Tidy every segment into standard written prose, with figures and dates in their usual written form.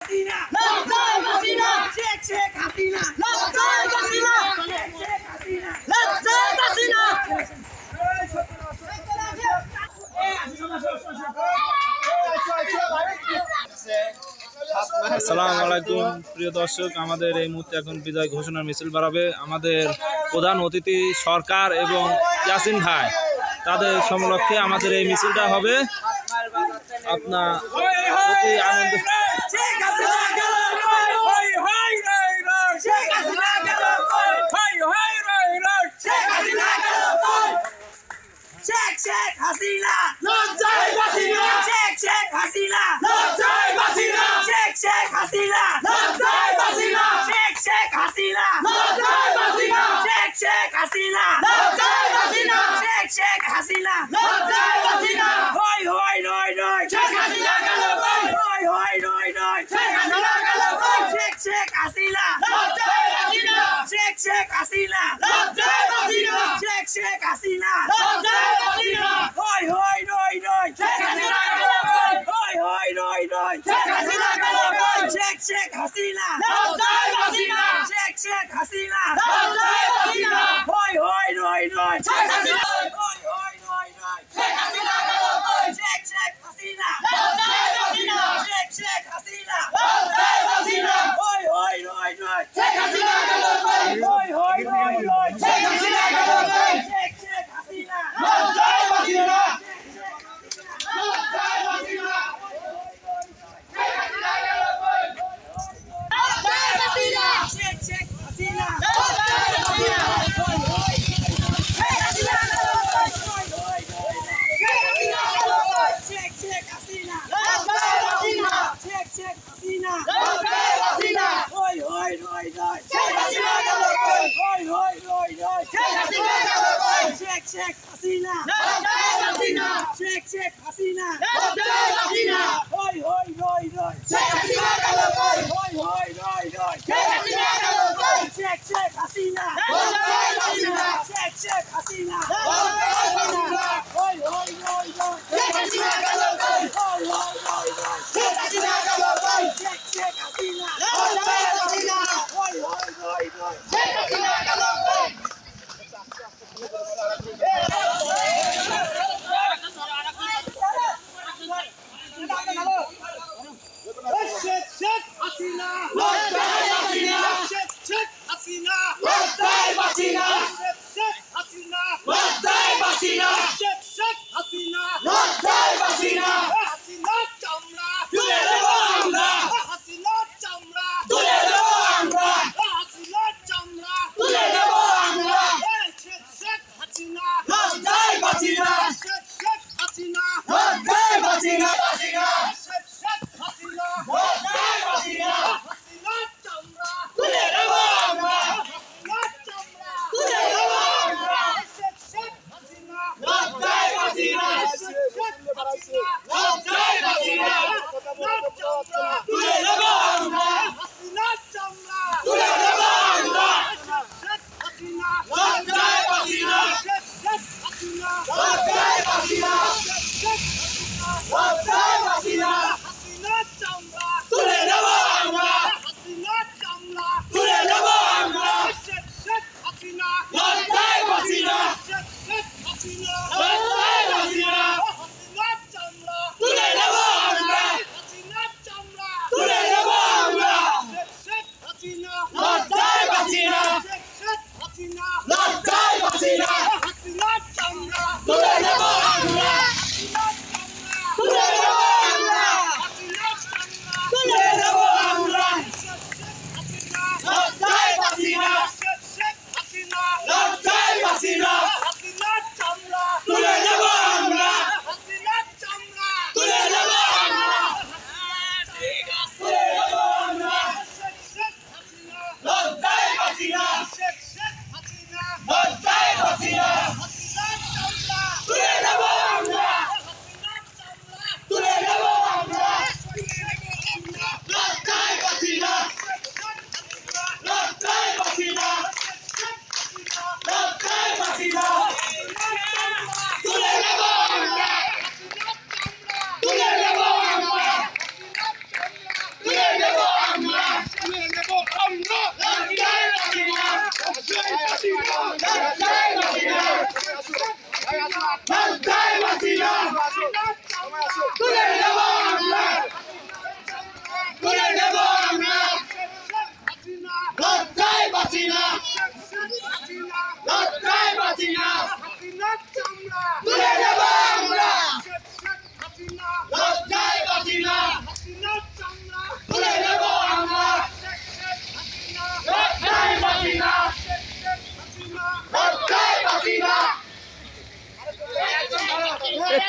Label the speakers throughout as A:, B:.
A: Hasina! Let's Hasina! Check Hasina! Let's Hasina! Check Hasina! Let's Hasina!
B: আসসালামু আলাইকুম প্রিয় দর্শক, আমাদের এই মুহূর্তে এখন বিজয় ঘোষণার মিছিল বাড়াবে আমাদের প্রধান অতিথি সরকার এবং ইয়াসিন ভাই, তাদের সমলক্ষে আমাদের এই মিছিলটা হবে। আপনার অতি আনন্দ
A: Check Hasina! Check Hasina! Check Hasina! Check Hasina! Check Hasina! Check Hasina! Check Hasina! Check Hasina! Check Hasina! Hoi hoi noi noi! Check Hasina galo hoi! Hoi hoi noi noi! Check Hasina galo hoi! Check Hasina! Check Hasina! Check Hasina! Hoi hoi noi noi! Check Hasina galo hoi! Hoi hoi noi noi! Check Hasina galo hoi! Check Hasina! Check Hasina! Hoi hoi noi noi! Check Hasina! Hoi hoi noi noi! Check Hasina galo hoi! Check Hasina! Check Hasina! Hoi hoi noi noi! Check Hasina galo hoi! Hoi hoi noi noi! Check Hasina galo hoi! Check Hasina! Check Hasina! Check Hasina! Hoi hoi noi noi! Check Hasina galo hoi! Hoi hoi noi noi! Check Hasina galo hoi! Check Hasina! Check Hasina! Hoi hoi noi noi! Check Hasina galo hoi! Hoi hoi noi noi! Check Hasina galo hoi! Check Hasina! Hoi hoi noi noi! Check Hasina galo hoi!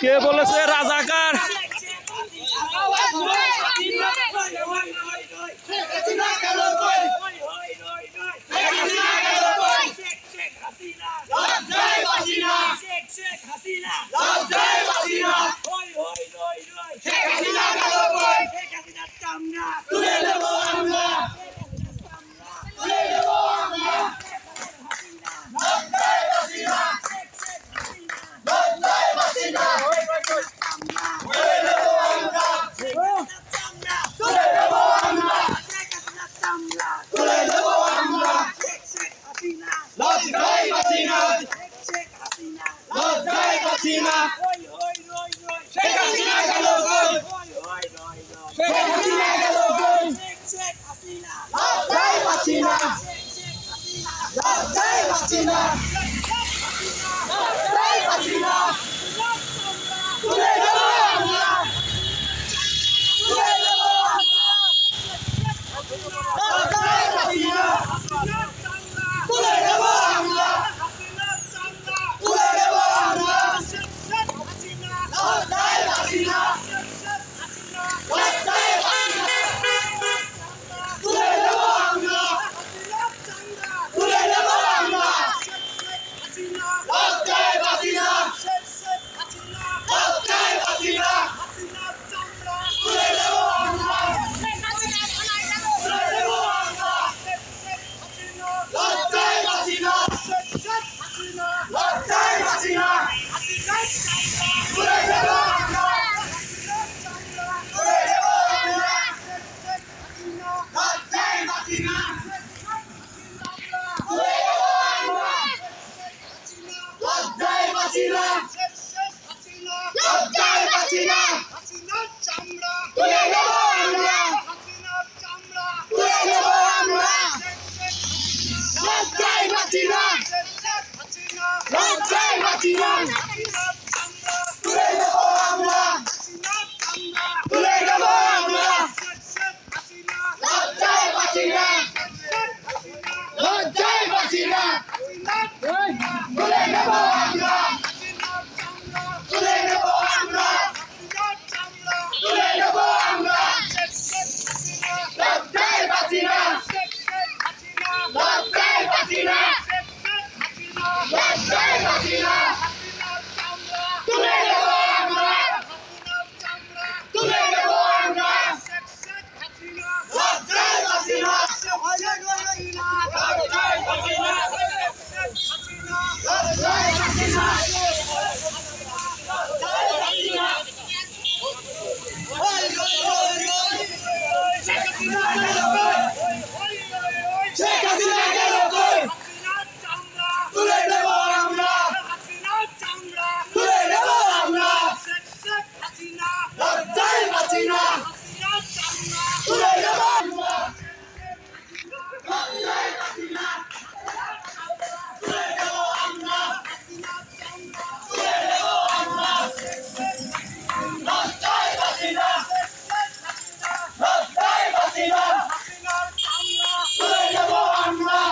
B: কে বলেছে রাজাকার?
A: আমরা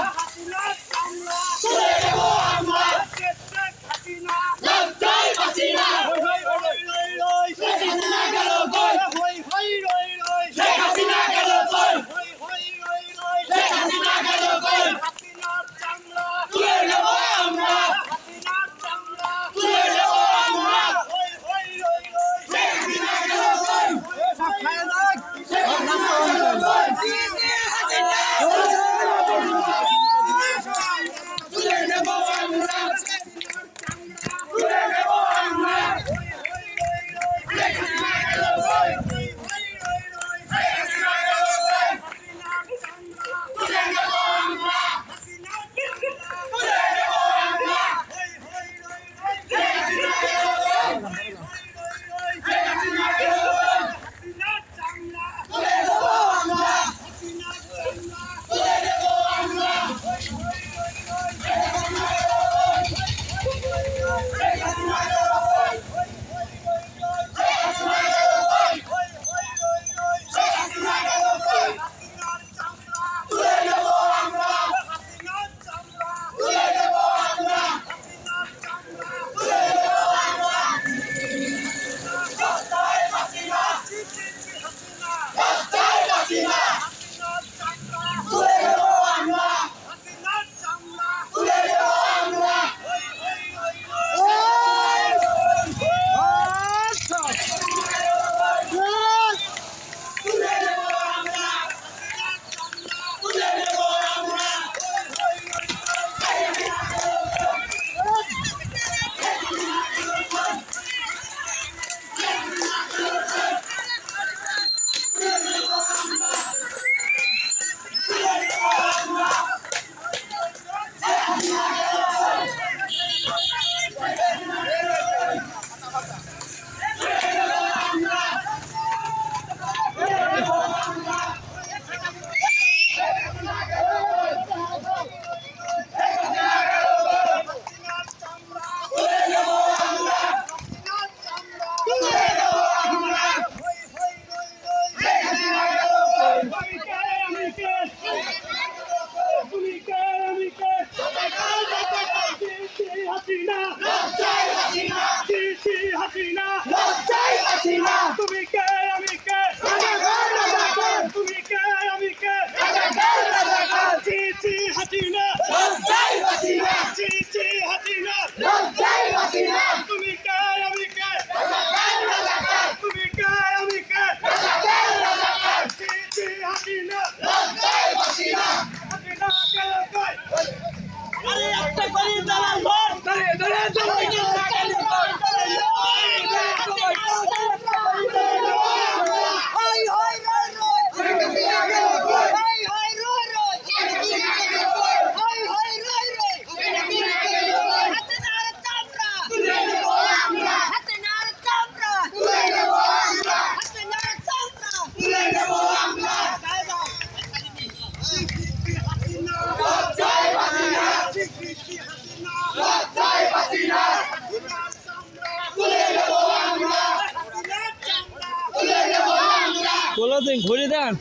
B: ঘুরে দেন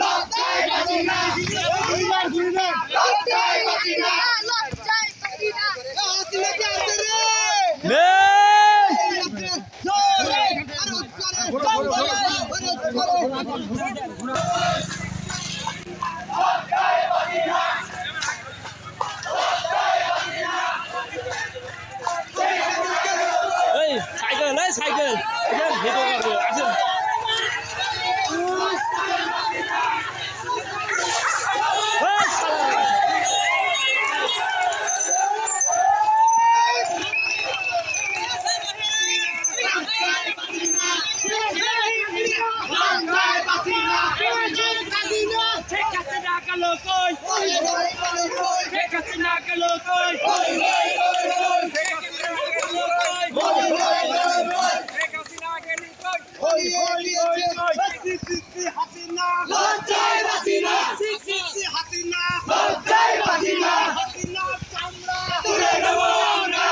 A: লজ্জায় বাঁচি না ঘুরে দেন লজ্জায় বাঁচি না হাসিনা কে আছে রে
B: এই সাইকেল ভিডিও করবে আসেন
A: লজ্জায় বাঁচি না হাসিনা লজ্জায় বাঁচি না হাসিনা চামড়া তুলে নেব আমরা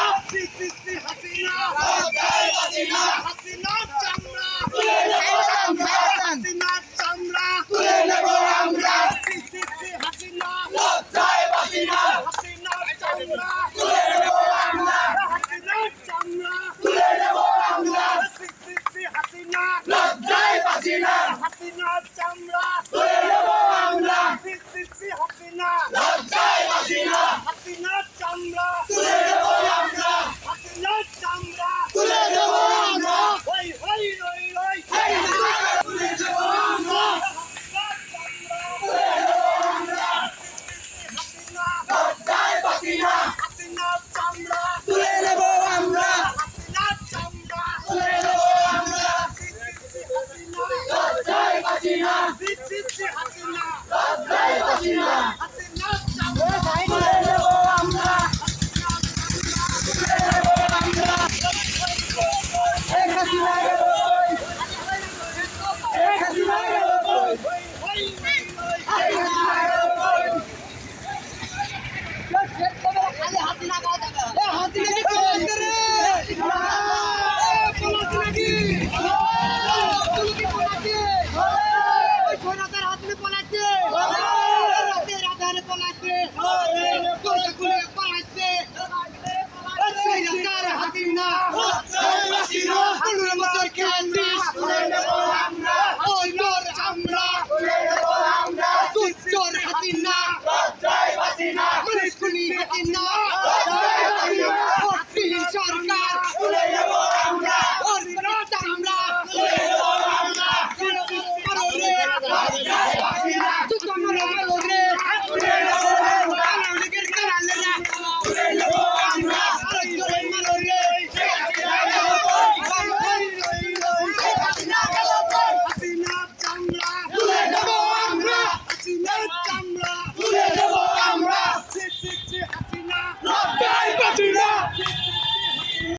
A: হাসিনা লজ্জায় বাঁচি না হাসিনা চামড়া তুলে নেব আমরা হাসিনা চামড়া তুলে নেব আমরা হাসিনা লজ্জায় বাঁচি না হাসিনা চামড়া তুলে নেব আমরা হাসিনা চামড়া তুলে নেব আমরা হাসিনা লজ্জায় বাঁচি না হাসিনা চামড়া তুলে নেব আমরা হাসিনা লজ্জায় বাঁচি না হাসিনা চামড়া তুলে নেব আমরা হাসিনা চামড়া তুলে নেব আমরা হই হই রই রই তুলে নেব আমরা হাসিনা লজ্জায় বাঁচি না হাসিনা চামড়া তুলে নেব আমরা হাসিনা চামড়া তুলে নেব আমরা লজ্জায় বাঁচি না হাসিনা লজ্জায় বাঁচি না হাসিনা চামড়া তুলে নেব আমরা তুলে নেব আমরা এক হাসিনা গেল এক হাসিনা গেল হাসিনা